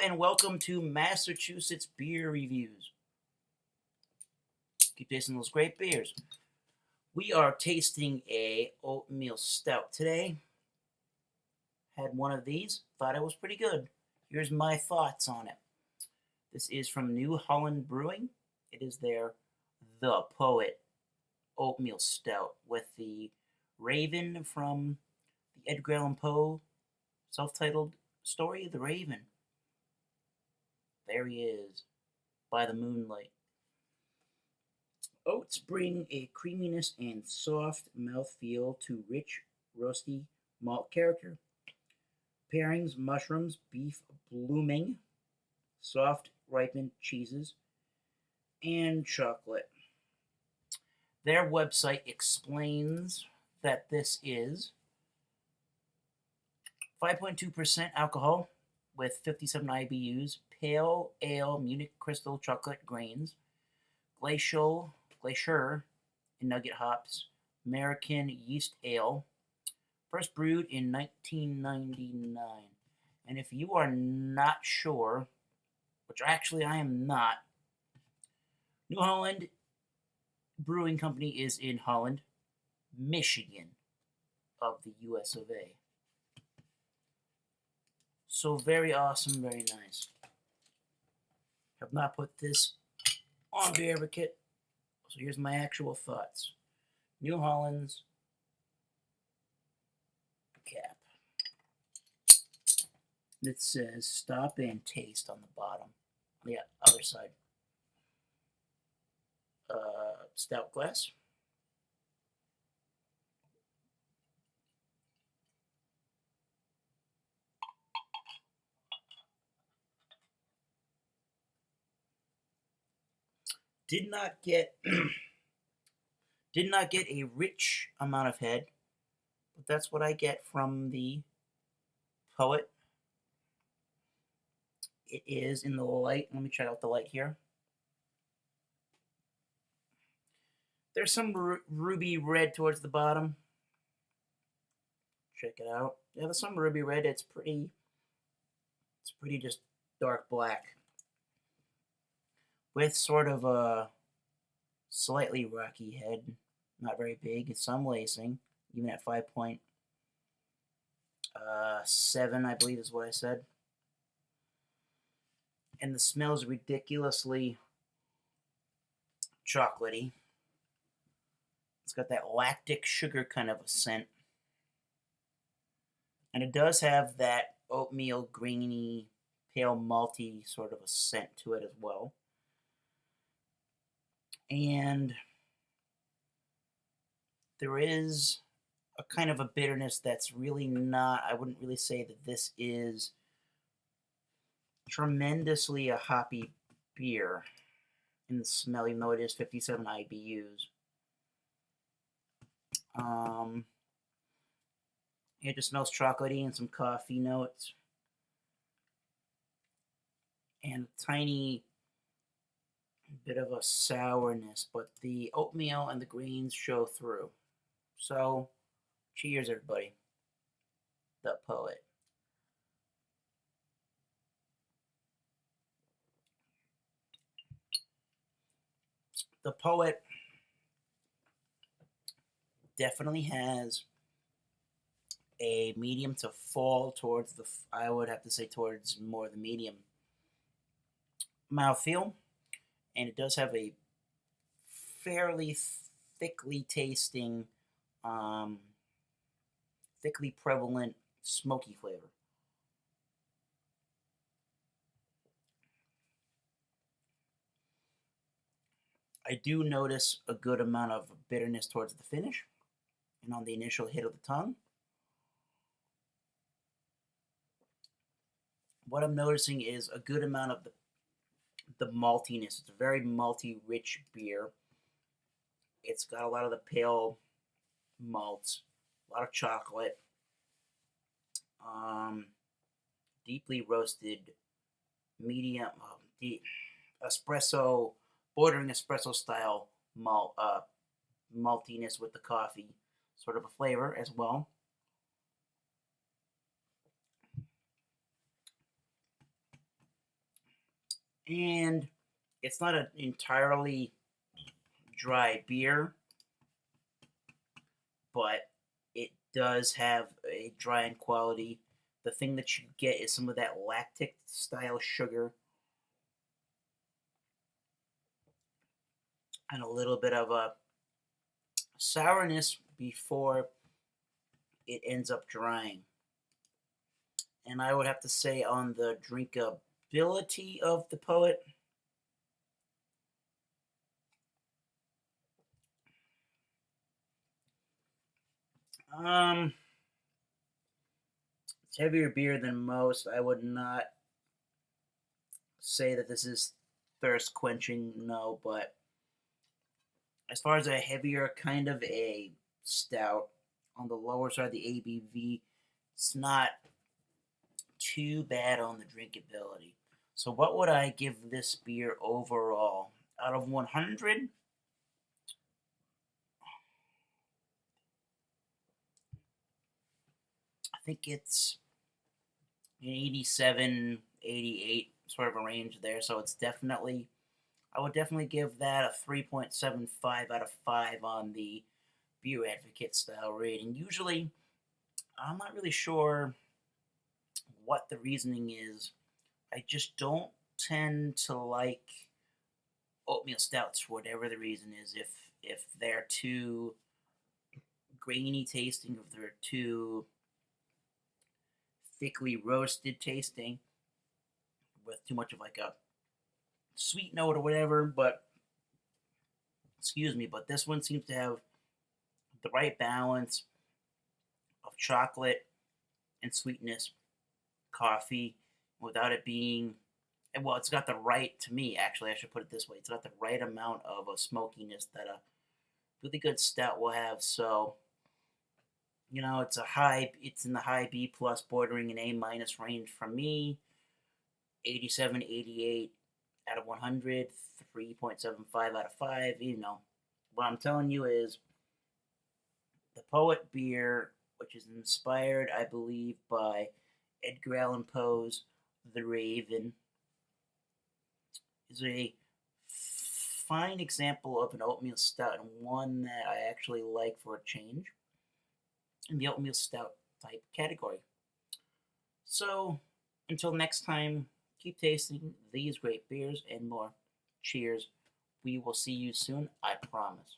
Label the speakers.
Speaker 1: and welcome to Massachusetts Beer Reviews. Keep tasting those great beers. We are tasting a Oatmeal Stout today. Had one of these, thought it was pretty good. Here's my thoughts on it. This is from New Holland Brewing. It is their The Poet Oatmeal Stout with the Raven from the Edgar Allan Poe self-titled story, The Raven. There he is, by the moonlight. Oats bring a creaminess and soft mouthfeel to rich, rusty malt character. Pairings: mushrooms, beef blooming, soft ripened cheeses, and chocolate. Their website explains that this is 5.2% alcohol with 57 IBUs, pale ale Munich crystal chocolate grains, glacier and nugget hops, American yeast ale, first brewed in 1999. And if you are not sure, which actually I am not, New Holland Brewing Company is in Holland, Michigan of the US of A. So very awesome, very nice. Have not put this on Beer Advocate, so here's my actual thoughts. New Holland's cap. It says stop and taste on the bottom. On the other side. Stout glass. Did not get a rich amount of head, but that's what I get from the Poet. It is in the light. Let me check out the light here. There's some ruby red towards the bottom. Check it out. Yeah, there's some ruby red. It's pretty just dark black with sort of a slightly rocky head, not very big, and some lacing, even at 5.7, I believe is what I said. And the smell is ridiculously chocolatey. It's got that lactic sugar kind of a scent. And it does have that oatmeal, grainy, pale malty sort of a scent to it as well. And there is a kind of a bitterness that's really not, I wouldn't really say that this is tremendously a hoppy beer in the smell, even though it is 57 IBUs. It just smells chocolatey and some coffee notes. And a tiny bit of a sourness, but the oatmeal and the greens show through. So, cheers, everybody. The Poet. The Poet definitely has a medium to fall towards the, I would have to say towards more the medium mouthfeel. And it does have a fairly thickly tasting, thickly prevalent smoky flavor. I do notice a good amount of bitterness towards the finish and on the initial hit of the tongue. What I'm noticing is a good amount of the maltiness. It's a very malty, rich beer. It's got a lot of the pale malts, a lot of chocolate, deeply roasted, medium, deep espresso, bordering espresso style maltiness with the coffee sort of a flavor as well. And it's not an entirely dry beer, but it does have a drying quality. The thing that you get is some of that lactic style sugar and a little bit of a sourness before it ends up drying. And I would have to say, on the drinkability of the Poet, um, it's heavier beer than most. I would not say that this is thirst quenching, no, but as far as a heavier kind of a stout on the lower side of the ABV, it's not too bad on the drinkability. So, what would I give this beer overall? Out of 100, I think it's an 87, 88 sort of a range there. So, it's definitely, I would definitely give that a 3.75 out of 5 on the Beer Advocate style rating. Usually, I'm not really sure what the reasoning is. I just don't tend to like oatmeal stouts for whatever the reason is. If they're too grainy tasting, if they're too thickly roasted tasting, with too much of like a sweet note or whatever. But excuse me, but this one seems to have the right balance of chocolate and sweetness, coffee, without it being, well, it's got the right, to me, actually, I should put it this way, it's got the right amount of a smokiness that a really good stout will have. So, it's in the high B plus, bordering an A minus range for me. 87, 88 out of 100, 3.75 out of 5. What I'm telling you is the Poet beer, which is inspired, I believe, by Edgar Allan Poe's The Raven, is a fine example of an oatmeal stout, and one that I actually like for a change in the oatmeal stout type category. So, until next time, keep tasting these great beers and more. Cheers. We will see you soon, I promise.